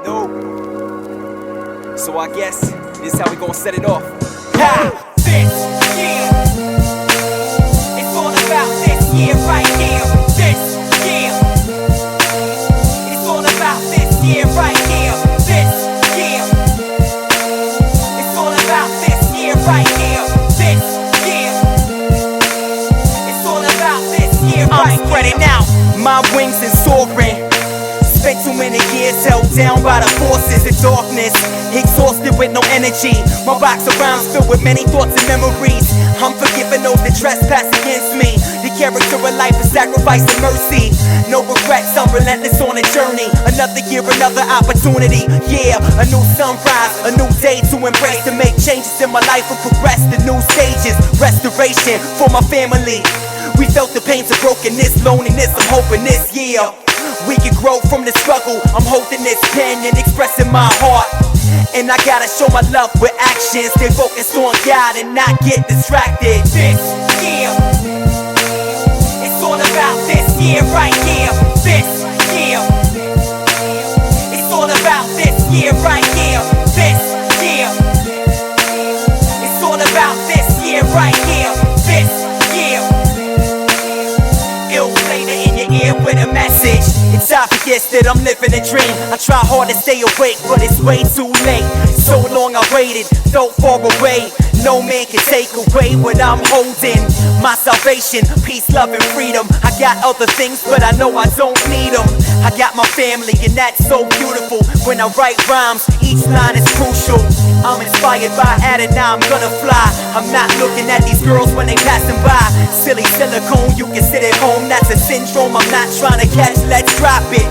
No. So I guess this is how we gonna set it off. Ha! This year, it's all about this year right here. This year, it's all about this year right here. This year, it's all about this year right here. This year, it's all about this year right here. I'm spreading out my wings and soaring. Spent too many years held down by the forces of darkness, exhausted with no energy. My box of rounds filled with many thoughts and memories. I'm forgiving those that trespass against me. The character of life is sacrifice and mercy. No regrets, I'm relentless on a journey. Another year, another opportunity. Yeah, a new sunrise, a new day to embrace, to make changes in my life and progress to new stages. Restoration for my family. We felt the pains of brokenness, loneliness. I'm hoping this year we can grow from the struggle. I'm holding this pen and expressing my heart. And I gotta show my love with actions. Stay focused on God and not get distracted. This year, it's all about this year right here. This year, it's all about this year right here. This year, it's all about this year right here. This year, ill flavor in your ear with a message. It's obvious that I'm living a dream. I try hard to stay awake, but it's way too late. So long I waited, so far away. No man can take away what I'm holding. My salvation, peace, love, and freedom. I got other things, but I know I don't need them. I got my family, and that's so beautiful. When I write rhymes, each line is crucial. I'm inspired by Adam, now I'm gonna fly. I'm not looking at these girls when they passing by. Silly silicone, you can sit at home, that's a syndrome. I'm not trying to catch, let's drop it.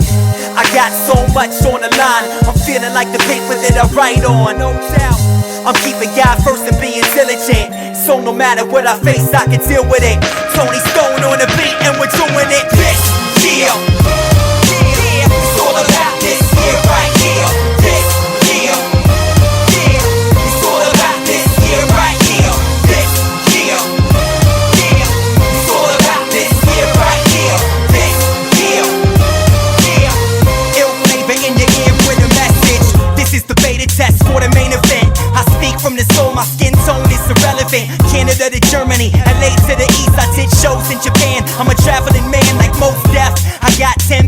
I got so much on the line. I'm feeling like the paper that I write on. No doubt, I'm keeping God first and being diligent. So no matter what I face, I can deal with it. Tony Stone on the beat and we're doing it this year. It's all about this year right here. This year, it's all about this year right here. This year, it's all about this year right here. This year, Ill flavor in your ear with a message. This is the beta test for the main event. I speak from the soul, my skin tone is irrelevant. Canada to Germany, LA to the east. I did shows in Japan. I'm a traveling man like most deaf. I got 10,000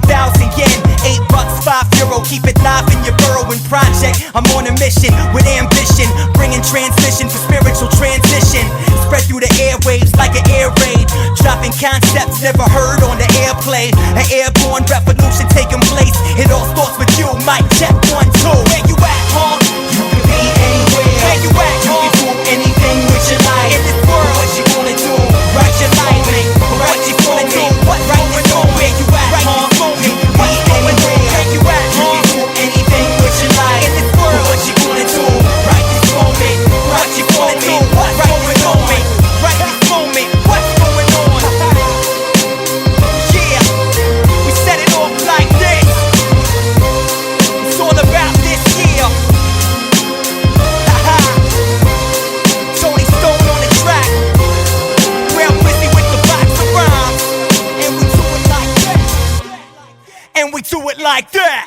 yen, $8, €5. Keep it live in your burrowing project. I'm on a mission with ambition, bringing transmission for spiritual transition. Spread through the airwaves like an air raid, dropping concepts never heard on the airplane. An airborne revolution taking place. It all starts with you. Mic check 1, 2. Where you at, huh? You can be anywhere. Where you at, huh? You can do anything with your life. In this world, what you wanna do? Write your life, what you wanna do? What right this moment? Where you at, huh? You can be anywhere. Where you at, huh? You can do anything with your life. In this world, what you wanna do? Right this moment. What you wanna do? What right this moment? Right this moment. What's going on? Yeah, we set it off like this. It's all about this year. Tony Stone on the track. Real busy with the box of rhymes. And we do it like that. And we do it like that.